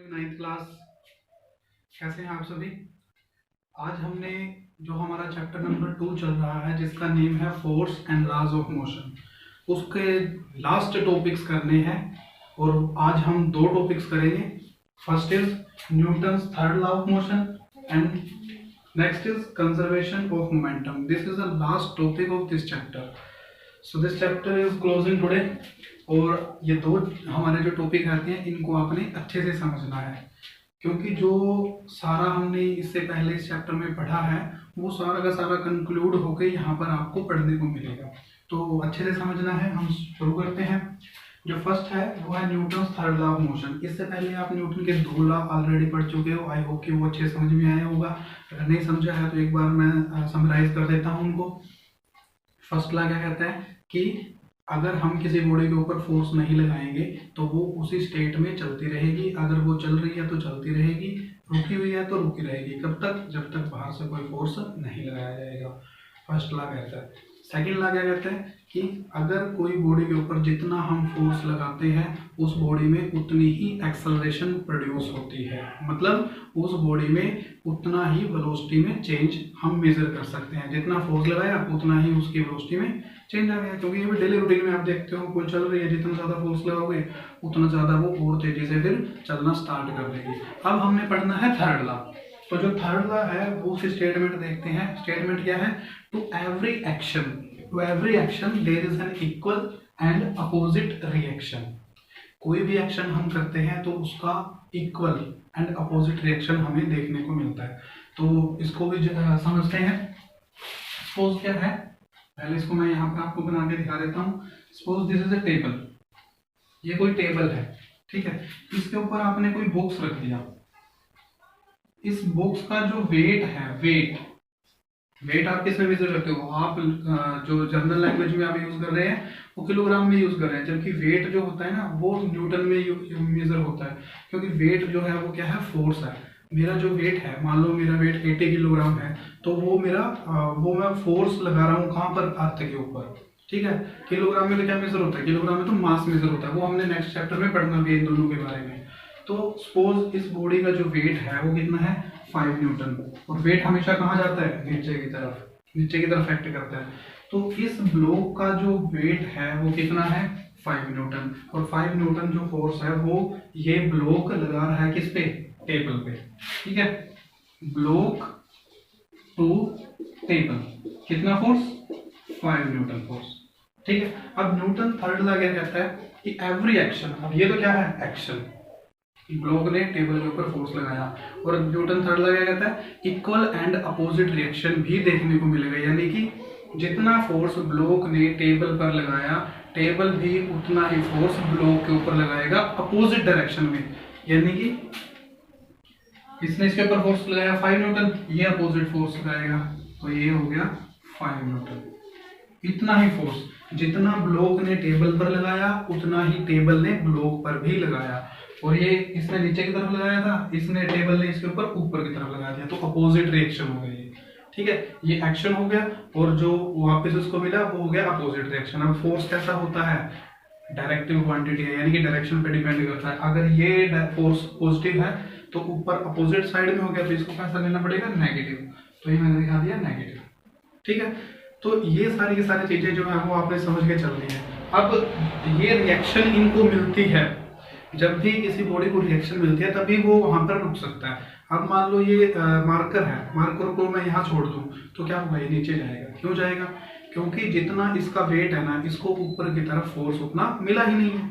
Ninth class, कैसे हैं आप सभी। आज हमने जो हमारा चैप्टर नंबर 2 चल रहा है जिसका नेम है force and laws of motion, उसके लास्ट टॉपिक्स करने हैं। और आज हम दो टॉपिक्स करेंगे। First is Newton's third law of motion and next is conservation of momentum. This is the last topic of this chapter. So this chapter is closing today. और ये दो हमारे जो टॉपिक रहते हैं इनको आपने अच्छे से समझना है, क्योंकि जो सारा हमने इससे पहले इस चैप्टर में पढ़ा है वो सारा का सारा कंक्लूड होकर यहाँ पर आपको पढ़ने को मिलेगा। तो अच्छे से समझना है। हम शुरू करते हैं। जो फर्स्ट है वो है Newton's third law of motion. इससे पहले आप न्यूटन के दो लॉ ऑलरेडी पढ़ चुके हो। आई होप कि वो अच्छे समझ में आया होगा। अगर नहीं समझा है तो एक बार मैं समराइज कर देता हूँ उनको। फर्स्ट लॉ क्या कहता है कि अगर हम किसी बॉडी के ऊपर फोर्स नहीं लगाएंगे तो वो उसी स्टेट में चलती रहेगी। अगर वो चल रही है तो चलती रहेगी, रुकी हुई है तो रुकी रहेगी। कब तक? जब तक बाहर से कोई फोर्स नहीं लगाया जाएगा। फर्स्ट लॉ कहता है। सेकंड लॉ क्या कहता है कि अगर कोई बॉडी के ऊपर जितना हम फोर्स लगाते हैं उस बॉडी में उतनी ही एक्सेलरेशन प्रोड्यूस होती है। मतलब उस बॉडी में उतना ही वेलोसिटी में चेंज हम मेजर कर सकते हैं। जितना फोर्स लगाया उतना ही उसकी वेलोसिटी में चेंज आ गया। क्योंकि ये भी डेली रूटीन में आप देखते हो कोई चल रही है, जितना ज़्यादा फोर्स लगाओगे उतना ज़्यादा वो और तेजी से फिर चलना स्टार्ट कर देगी। अब हमने पढ़ना है थर्ड लॉ। तो जो थर्ड लॉ है वो उसे स्टेटमेंट देखते हैं। स्टेटमेंट क्या है? To every action there is an equal and opposite reaction. कोई भी एक्शन हम करते हैं तो उसका इक्वल एंड अपोजिट रिएक्शन हमें देखने को मिलता है। तो इसको भी समझते हैं। सपोज क्या है, पहले इसको मैं यहाँ पर आपको बना के दिखा देता हूँ। Suppose this is a table. ये कोई टेबल है, ठीक है। इसके ऊपर आपने कोई बॉक्स रख दिया। इस बॉक्स का जो वेट है, वेट आप किस में मेजर करते हो? आप जो जनरल लैंग्वेज में आप यूज कर रहे हैं वो किलोग्राम में यूज कर रहे हैं, जबकि वेट जो होता है ना वो न्यूटन में मेजर होता है। क्योंकि वेट जो है वो क्या है? फोर्स है। मेरा जो वेट है, मान लो मेरा वेट 80 किलोग्राम है, तो वो मैं फोर्स लगा रहा हूँ कहाँ पर? अर्थ के ऊपर, ठीक है। किलोग्राम में तो क्या मेजर होता है? किलोग्राम में तो मास मेजर होता है। वो हमने नेक्स्ट चैप्टर में पढ़ना भी है इन दोनों के बारे में। तो सपोज इस बॉडी का जो वेट है वो कितना है? 5 न्यूटन। और वेट हमेशा कहाँ जाता है? नीचे की तरफ एक्ट करता है। तो इस ब्लॉक का जो वेट है वो कितना है? 5 न्यूटन। और 5 न्यूटन जो फोर्स है वो ये ब्लॉक लगा रहा है किस पे? टेबल पे, ठीक है। ब्लॉक टू टेबल, कितना फोर्स? 5 न्यूटन फोर्स, ठीक है। अब न्यूटन थर्ड लॉ क्या कहता है कि एवरी एक्शन, अब ये तो क्या है? एक्शन। ब्लॉक ने टेबल के ऊपर फोर्स लगाया। और न्यूटन थर्ड लॉ क्या कहता है? इक्वल एंड अपोजिट रिएक्शन भी देखने को मिलेगा। यानी कि जितना फोर्स ब्लॉक ने टेबल पर लगाया, टेबल भी उतना ही फोर्स ब्लॉक के ऊपर लगाएगा अपोजिट डायरेक्शन में। यानी कि इसने इसके ऊपर फोर्स लगाया 5 न्यूटन, ये अपोजिट फोर्स लगाएगा, तो ये हो गया 5 न्यूटन। इतना ही फोर्स जितना ब्लॉक ने टेबल पर लगाया उतना ही टेबल ने ब्लॉक पर भी लगाया। और ये इसने नीचे की तरफ लगाया था, इसने टेबल ने इसके ऊपर की तरफ लगा दिया, तो अपोजिट रिएक्शन हो गई, ठीक है। ये एक्शन हो गया और जो वापस उसको मिला वो हो गया अपोजिट रिएक्शन। अब फोर्स कैसा होता है? डायरेक्टिव क्वांटिटी है, यानी कि डायरेक्शन पे डिपेंड करता है। अगर ये फोर्स पॉजिटिव है तो ऊपर अपोजिट साइड में हो गया, तो इसको कैसा लेना पड़ेगा? नेगेटिव। तो ये मैंने दिखा दिया नेगेटिव, ठीक है। तो ये सारी चीजें जो है वो आपने समझ के चलनी है। अब ये रिएक्शन इनको मिलती है, जब भी किसी बॉडी को रिएक्शन मिलती है तभी वो वहां पर रुक सकता है। अब मान लो ये मार्कर है, मार्कर को मैं यहाँ छोड़ दूं तो क्या होगा? ये नीचे जाएगा। क्यों जाएगा? क्योंकि जितना इसका वेट है ना, इसको ऊपर की तरफ फोर्स उतना मिला ही नहीं है।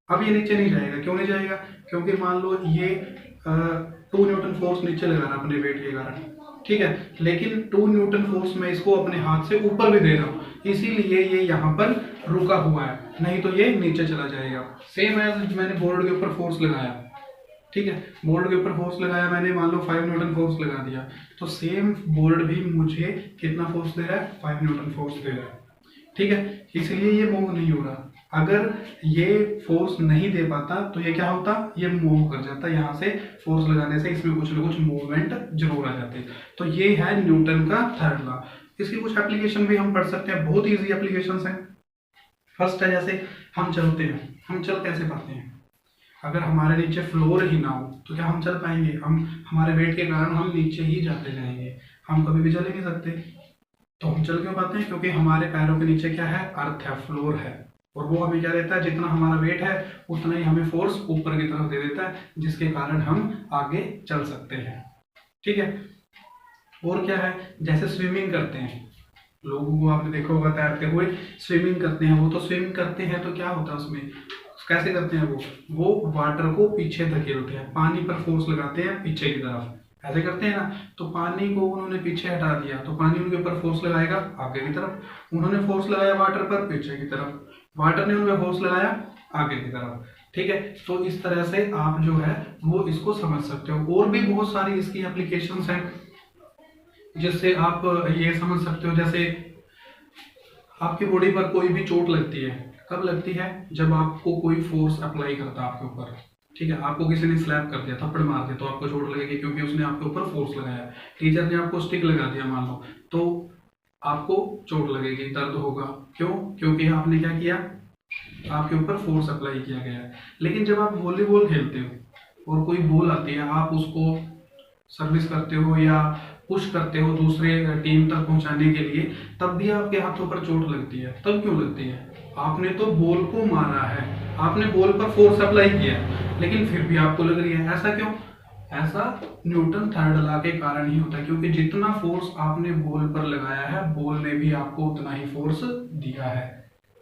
अब ये नीचे नहीं जाएगा। क्यों नहीं जाएगा? क्योंकि मान लो ये 2 न्यूटन फोर्स नीचे लगा रहा अपने वेट के कारण, ठीक है। लेकिन 2 न्यूटन फोर्स मैं इसको अपने हाथ से ऊपर भी दे रहा हूँ, इसीलिए ये यहाँ पर रुका हुआ है, नहीं तो ये नीचे चला जाएगा। सेम एज मैंने बोर्ड के ऊपर फोर्स लगाया, ठीक है। बोर्ड के ऊपर फोर्स लगाया मैंने, मान लो 5 न्यूटन फोर्स लगा दिया, तो सेम बोर्ड भी मुझे कितना फोर्स दे रहा है? 5 न्यूटन फोर्स दे रहा है, ठीक है। इसलिए ये मूव नहीं हो रहा। अगर ये फोर्स नहीं दे पाता तो ये क्या होता? ये मूव कर जाता। यहाँ से फोर्स लगाने से इसमें कुछ ना कुछ मूवमेंट जरूर आ जाती। तो ये है न्यूटन का थर्ड लॉ। इसकी कुछ एप्लीकेशन भी हम पढ़ सकते हैं, बहुत ईजी एप्लीकेशंस हैं। फर्स्ट है जैसे हम चलते हैं, हम चल कैसे पाते हैं? अगर हमारे नीचे फ्लोर ही ना हो तो क्या हम चल पाएंगे? हम हमारे वेट के कारण हम नीचे ही जाते जाएंगे, हम कभी भी चल ही नहीं सकते। तो हम चल क्यों पाते हैं? क्योंकि हमारे पैरों के नीचे क्या है? अर्थ है, फ्लोर है, और वो हमें क्या देता है? जितना हमारा वेट है उतना ही हमें फोर्स ऊपर की तरफ दे देता है, जिसके कारण हम आगे चल सकते हैं। ठीक है। और क्या है? जैसे स्विमिंग करते हैं, लोगों को आपने देखा होगा तैरते हुए स्विमिंग करते हैं, वो तो स्विमिंग करते हैं तो क्या होता है उसमें, कैसे करते हैं? वो वाटर को पीछे धकेलते हैं, पानी पर फोर्स लगाते हैं पीछे की तरफ, ऐसे करते हैं ना। तो पानी को उन्होंने पीछे हटा दिया तो पानी उनके ऊपर फोर्स लगाएगा आगे की तरफ। उन्होंने फोर्स लगाया वाटर पर पीछे की तरफ, वाटर ने उनमें फोर्स लगाया आगे की तरफ। ठीक है। तो इस तरह से आप जो है वो इसको समझ सकते हो। और भी बहुत सारी इसकी एप्लीकेशंस हैं जिससे आप ये समझ सकते हो। जैसे आपकी बॉडी पर कोई भी चोट लगती है, कब लगती है? जब आपको कोई फोर्स अप्लाई करता है आपके ऊपर। ठीक है। आपको किसी ने स्लैप कर दिया, थप्पड़ मार दिया, तो आपको चोट लगेगी क्योंकि उसने आपके ऊपर फोर्स लगाया। टीचर ने आपको स्टिक लगा दिया मान लो, तो आपको चोट लगेगी, दर्द होगा। क्यों? क्योंकि आपने क्या किया? आपके ऊपर फोर्स अप्लाई किया गया है। लेकिन जब आप वॉलीबॉल खेलते हो और कोई बॉल आती है, आप उसको सर्विस करते हो या पुश करते हो दूसरे टीम तक पहुंचाने के लिए, तब भी आपके हाथों पर चोट लगती है। तब क्यों लगती है? आपने तो बॉल को मारा है, आपने बॉल पर फोर्स अप्लाई किया, लेकिन फिर भी आपको लग रही है। ऐसा क्यों? ऐसा न्यूटन थर्ड लॉ के कारण ही होता है, क्योंकि जितना फोर्स आपने बॉल पर लगाया है, बॉल ने भी आपको उतना ही फोर्स दिया है।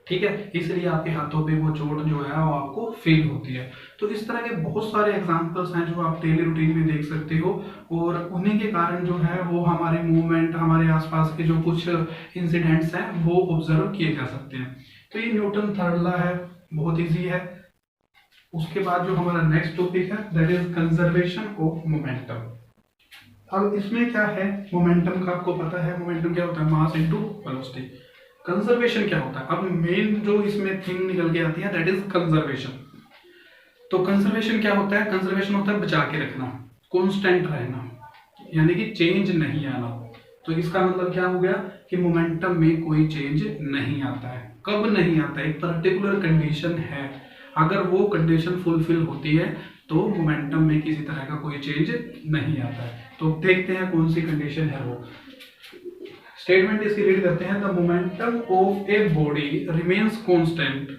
ठीक है। इसलिए आपके हाथों पे वो चोट जो है वो आपको फील होती है। तो इस तरह के बहुत सारे एग्जांपल्स हैं जो आप डेली रूटीन में देख सकते हो, और उन्हीं के कारण जो है वो हमारे मूवमेंट, हमारे आसपास के जो कुछ इंसिडेंट्स हैं वो ऑब्जर्व किए जा सकते हैं। तो ये न्यूटन थर्ड लॉ है, बहुत ईजी है। उसके बाद जो हमारा नेक्स्ट टॉपिक है that is conservation of momentum. अब इसमें क्या है? मोमेंटम का आपको पता है, मोमेंटम क्या होता है? Mass into velocity. कंजर्वेशन क्या होता है? अब मेन जो इसमें थिंग निकल के आती है दैट इज कंजर्वेशन। तो कंजर्वेशन क्या होता है? कंजर्वेशन होता है बचा के रखना, कांस्टेंट रहना, यानी कि चेंज नहीं आना। तो इसका मतलब क्या हो गया कि मोमेंटम में कोई चेंज नहीं आता है। कब नहीं आता है? एक पर्टिकुलर कंडीशन है, अगर वो कंडीशन फुलफिल होती है तो मोमेंटम में किसी तरह का कोई चेंज नहीं आता है। तो देखते हैं कौन सी कंडीशन है वो। स्टेटमेंट इसकी रीड करते हैं। The momentum of a body remains constant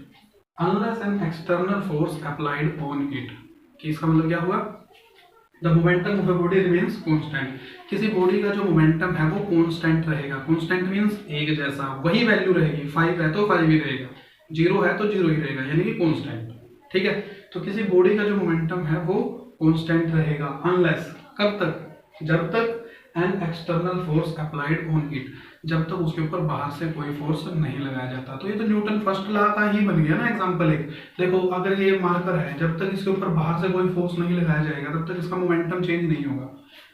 unless an external force applied on it. कि इसका मतलब क्या हुआ? The momentum of a body remains constant. किसी बॉडी का जो मोमेंटम है वो कांस्टेंट रहेगा। कांस्टेंट मींस एक जैसा, वही वैल्यू रहेगी। 5 है तो 5 ही रहेगा, 0 है तो 0 ही रहेगा, यानी कि कांस्टेंट। ठीक है। तो किसी बॉडी का जो मोमेंटम है वो कांस्टेंट रहेगा अनलेस, कब तक? जब तक an external force applied on it, जब तक उसके ऊपर बाहर से कोई फोर्स नहीं लगाया जाता। तो ये तो न्यूटन फर्स्ट लॉ का ही बन गया ना एग्जांपल एक। देखो अगर ये मार्कर है, जब तक इसके ऊपर बाहर से कोई फोर्स नहीं लगाया जाएगा तब तक इसका मोमेंटम चेंज नहीं होगा,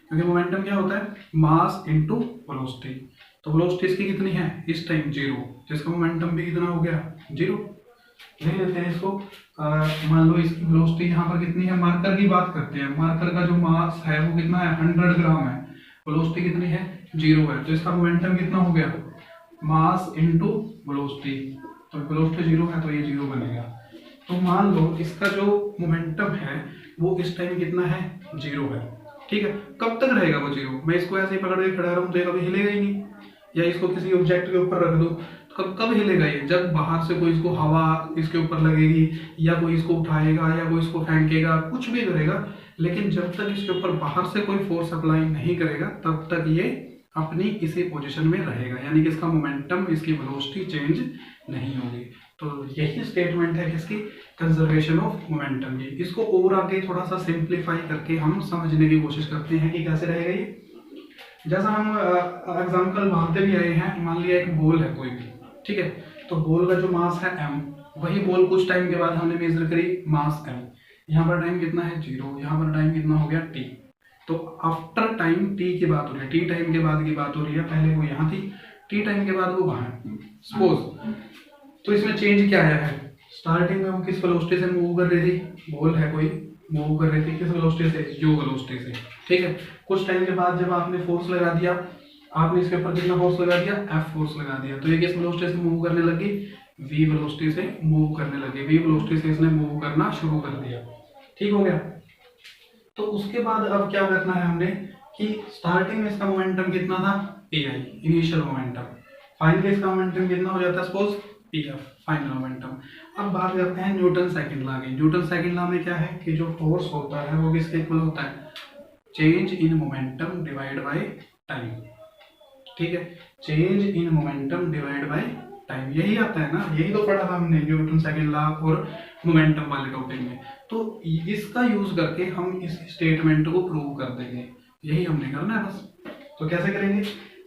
क्योंकि मोमेंटम क्या होता है? Mass into velocity. तो वेलोसिटी इसकी कितनी है इस टाइम? 0। जिसका मोमेंटम भी कितना हो गया? 0। ले लेते हैं इसको। मान लो इसकी वेलोसिटी यहाँ पर कितनी है? मार्कर की बात करते हैं। मार्कर का जो मास है वो कितना है? 100 ग्राम है। वेलोसिटी कितनी है? 0 है। तो इसका मोमेंटम कितना हो गया? Mass into velocity. तो वेलोसिटी 0 है तो ये 0 बनेगा। तो मान लो इसका जो मोमेंटम है वो इस टाइम कितना है? 0 है। ठीक है। कब तक रहेगा वो 0? मैं इसको ऐसे ही पकड़ के खड़ा रहूं तो ये कभी हिलेगा ही नहीं, या इसको किसी ऑब्जेक्ट के ऊपर रख दो, कब कब हिलेगा ये? जब बाहर से कोई इसको हवा इसके ऊपर लगेगी, या कोई इसको उठाएगा, या कोई इसको फेंकेगा, कुछ भी करेगा, लेकिन जब तक इसके ऊपर बाहर से कोई फोर्स अप्लाई नहीं करेगा तब तक ये अपनी इसी पोजीशन में रहेगा, यानी कि इसका मोमेंटम, इसकी वेलोसिटी चेंज नहीं होगी। तो यही स्टेटमेंट है किसकी? कंजर्वेशन ऑफ मोमेंटम की। इसको और आगे थोड़ा सा सिंप्लीफाई करके हम समझने की कोशिश करते हैं कि कैसे रहेगा ये। जैसा हम एग्जाम्पल मानते भी आए हैं, मान लिया एक बॉल है कोई भी, ठीक है। तो बॉल का जो मास है m, वही बॉल कुछ टाइम के बाद हमने मेजर करी मास m। यहाँ पर टाइम कितना है? 0। यहाँ पर टाइम कितना हो गया? t। तो आफ्टर टाइम t की बात हो रही है, t टाइम के बाद की बात हो रही है। पहले वो यहाँ थी, t टाइम के बाद वो वहाँ है सपोज। तो इसमें चेंज क्या आया है? स्टार्टिंग में वो किस वेलोसिटी से मूव कर रही थी? बॉल है कोई, मूव कर रही थी किस वेलोसिटी से? u वेलोसिटी से। ठीक है। कुछ टाइम के बाद जब आपने फोर्स लगा दिया, आपने इसके ऊपर कितना फोर्स लगा दिया? f फोर्स लगा दिया। तो ये किस वेलोसिटी से मूव करने लगी? v वेलोसिटी से मूव करने लगी। v वेलोसिटी से इसने मूव करना शुरू कर दिया। ठीक हो गया। तो उसके बाद अब क्या करना है हमने कि स्टार्टिंग में इसका मोमेंटम कितना था, P I initial momentum, finally इसका मोमेंटम कितना हो जाता है suppose P F final momentum. अब बात करते हैं न्यूटन सेकंड लॉ की। न्यूटन सेकंड लॉ में क्या है कि जो फोर्स होता है वो किसके इक्वल होता है, change in momentum divide by time. ठीक है, change in momentum divide by time, यही आता है ना, यही तो पढ़ा था हमने न्यूटन सेकंड लॉ और मोमेंटम वाले टॉपिक में। तो इसका यूज करके हम इस स्टेटमेंट को प्रूव कर देंगे, यही हमने करना है बस। तो कैसे करेंगे,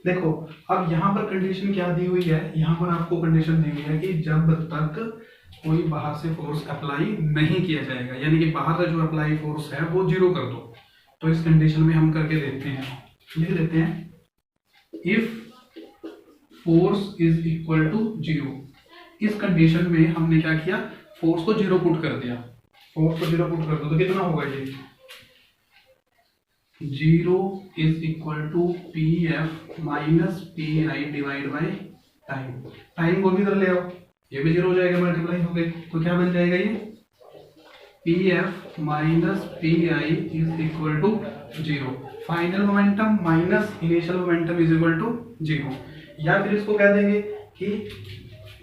देखो अब यहाँ पर कंडीशन क्या दी हुई है, यहाँ पर आपको कंडीशन दी हुई है कि जब तक कोई बाहर से फोर्स अप्लाई नहीं किया जाएगा, यानी कि बाहर का जो अप्लाई फोर्स है वो जीरो कर दो। तो इस कंडीशन में हम करके देखते हैं, लिख देते हैं if force is equal to zero. इस कंडीशन में हमने क्या किया, फोर्स को जीरो पुट कर दिया। फोर्स को जीरो पुट कर दो तो कितना होगा ये, zero is equal to P F minus P I divide by time. Time को भी इधर ले आओ, ये भी जीरो हो जाएगा, मल्टीप्लाई हो गई। तो क्या बन जाएगा ये, P F minus P I is equal to zero. Final momentum minus initial momentum is equal to zero. या फिर इसको कह देंगे कि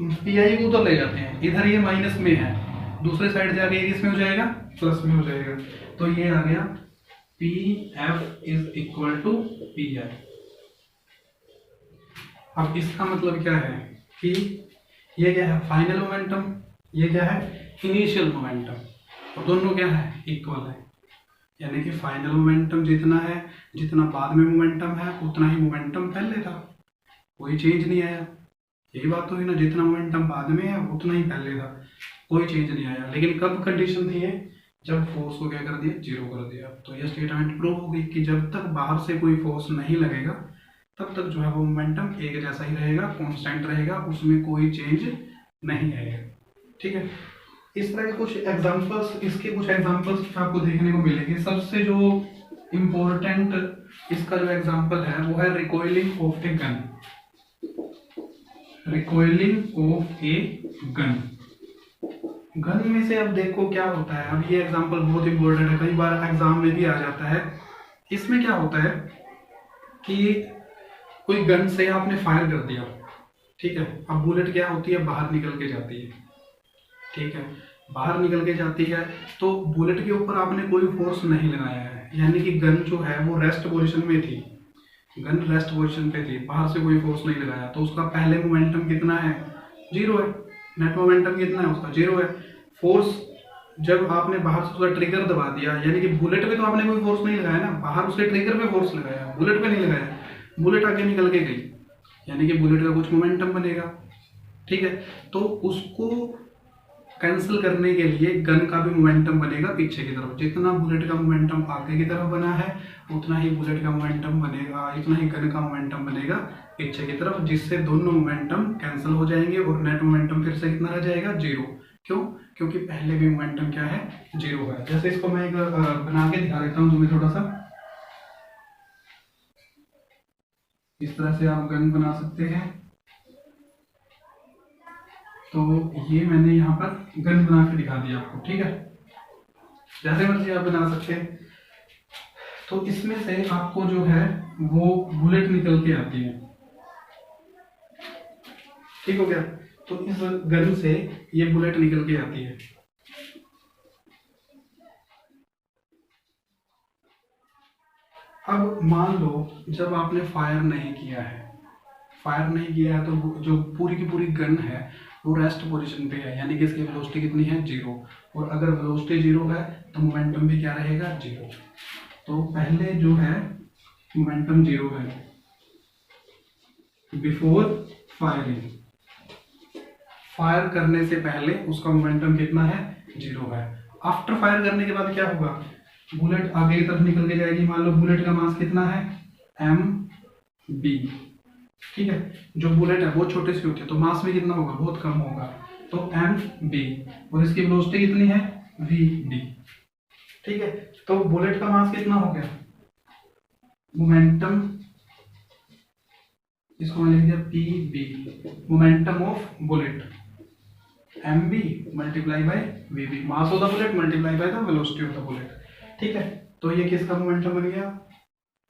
पी आई को उधर ले जाते हैं, इधर ये माइनस में है, दूसरे साइड जाके ये किसमें हो जाएगा, प्लस में हो जाएगा। तो ये आ गया P F is equal to P I. अब इसका मतलब क्या है कि ये क्या है फाइनल मोमेंटम, ये क्या है इनिशियल मोमेंटम, और दोनों क्या है इक्वल है। यानी कि फाइनल मोमेंटम जितना है, जितना बाद में मोमेंटम है उतना ही मोमेंटम पहले था, कोई चेंज नहीं आया। यही बात तो है ना, जितना मोमेंटम बाद में है उतना ही पहले था, कोई चेंज नहीं आया। लेकिन कब कंडीशन थी ये, जब फोर्स को क्या कर दिया, जीरो कर दिया। तो यह स्टेटमेंट प्रूव हो गई कि जब तक बाहर से कोई फोर्स नहीं लगेगा तब तक जो है वो मोमेंटम एक जैसा ही रहेगा, कांस्टेंट रहेगा, उसमें कोई चेंज नहीं आएगा। ठीक है, इस तरह के कुछ एग्जांपल्स, इसके कुछ एग्जांपल्स आपको देखने को मिलेंगे। सबसे जो इम्पोर्टेंट इसका जो एग्जांपल है वो है recoiling of a gun. Recoiling of a gun, gun में से अब देखो क्या होता है। अब ये एग्जांपल बहुत इंपॉर्टेंट है, कई बार एग्जाम में भी आ जाता है। इसमें क्या होता है कि कोई गन से आपने फायर कर दिया, ठीक है, अब बुलेट क्या होती है, बाहर निकल के जाती है। ठीक है, बाहर निकल के जाती है तो बुलेट के ऊपर आपने कोई फोर्स नहीं लगाया है, यानी कि गन जो है वो रेस्ट पोजीशन में थी, गन रेस्ट पोजीशन पे थी, बाहर से कोई फोर्स नहीं लगाया। तो उसका पहले मोमेंटम कितना है, जीरो है। नेट मोमेंटम कितना है उसका, जीरो है। फोर्स जब आपने बाहर से उसका ट्रिगर दबा दिया, यानी कि बुलेट पे तो आपने कोई फोर्स नहीं लगाया ना, बाहर उसके ट्रिगर पे फोर्स लगाया, बुलेट पे नहीं लगाया। बुलेट आगे निकल के गई, यानी कि बुलेट का कुछ मोमेंटम बनेगा। ठीक है, तो उसको कैंसिल करने के लिए गन का भी मोमेंटम बनेगा पीछे की तरफ। जितना बुलेट का मोमेंटम आगे की तरफ बना है उतना ही बुलेट का मोमेंटम बनेगा, इतना ही गन का मोमेंटम बनेगा पीछे की तरफ, जिससे दोनों मोमेंटम कैंसिल हो जाएंगे और नेट मोमेंटम फिर से कितना रह जाएगा, जीरो। क्यों, क्योंकि पहले भी मोमेंटम क्या है, जीरो है। जैसे इसको मैं एक बना के दिखा देता हूँ तुम्हें थोड़ा सा। इस तरह से आप गन बना सकते हैं। तो ये मैंने यहाँ पर गन बना के दिखा दिया आपको। ठीक है, जैसे मर्जी आप बना सकते हैं। तो इसमें से आपको जो है वो बुलेट निकल के आती है। ठीक हो गया, तो इस गन से ये बुलेट निकल के आती है। अब मान लो जब आपने फायर नहीं किया है, तो जो पूरी की पूरी गन है वो रेस्ट पोजीशन पे है, यानी कि इसकी वेलोसिटी कितनी है, जीरो। और अगर वेलोसिटी जीरो है तो मोमेंटम भी क्या रहेगा, जीरो। तो पहले जो है मोमेंटम जीरो है बिफोर फायरिंग, फायर करने से पहले उसका मोमेंटम कितना है, जीरो है। आफ्टर फायर करने के बाद क्या होगा, बुलेट आगे की तरफ निकल के जाएगी। मान लो बुलेट का मास कितना है, एम बी। ठीक है, जो बुलेट है वो छोटे से होती है तो मास में कितना होगा, बहुत कम होगा, तो एम बी। और इसकी वेलोसिटी कितनी है, वी डी। ठीक है, तो बुलेट का मास कितना हो गया, मोमेंटम, इसको मैंने लिख दिया P B, momentum of bullet. mv multiply by vb, mass of the bullet multiply by the velocity of the bullet. ठीक है, तो ये किसका मोमेंटम बन गया?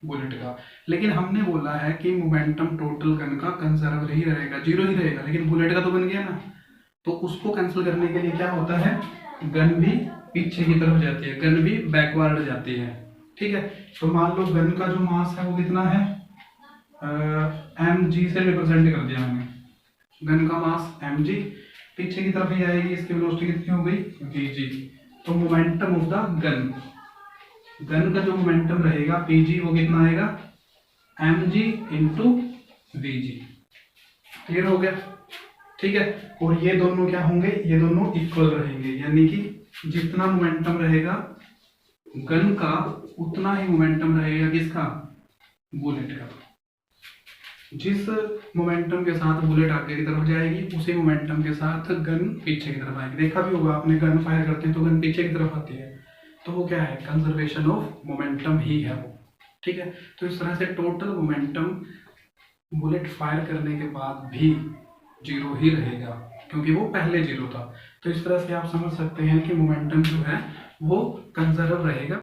बुलेट का। लेकिन हमने बोला है कि मोमेंटम टोटल गन का कंजर्व ही रहेगा, जीरो ही रहेगा, लेकिन बुलेट का तो बन गया ना। तो उसको कैंसिल करने के लिए क्या होता है, गन भी पीछे की तरफ जाती है, गन भी बैकवर्ड जाती है। ठीक है, तो मान लो गन का जो मास है वो कितना है, mg से रिप्रेजेंट कर दिया मैंने, गन का मास mg, पीछे की तरफ ही आएगी, इसकी वेलोसिटी कितनी हो गई vg। तो momentum of the gun, gun का जो मोमेंटम रहेगा pg वो कितना आएगा, mg इंटू vg। क्लियर हो गया? ठीक है, और ये दोनों क्या होंगे, ये दोनों इक्वल रहेंगे, यानी कि जितना मोमेंटम रहेगा गन का उतना ही मोमेंटम रहेगा किसका, बुलेट का। जिस मोमेंटम के साथ बुलेट आगे की तरफ जाएगी उसी मोमेंटम के साथ गन पीछे की तरफ आएगी। देखा भी होगा आपने, गन फायर करते हैं तो गन पीछे की तरफ आती है, तो वो क्या है, कंजर्वेशन ऑफ मोमेंटम ही है वो। ठीक है, तो इस तरह से टोटल मोमेंटम बुलेट फायर करने के बाद भी जीरो ही रहेगा, क्योंकि वो पहले जीरो था। तो इस तरह से आप समझ सकते हैं कि मोमेंटम जो है वो कंजर्व रहेगा।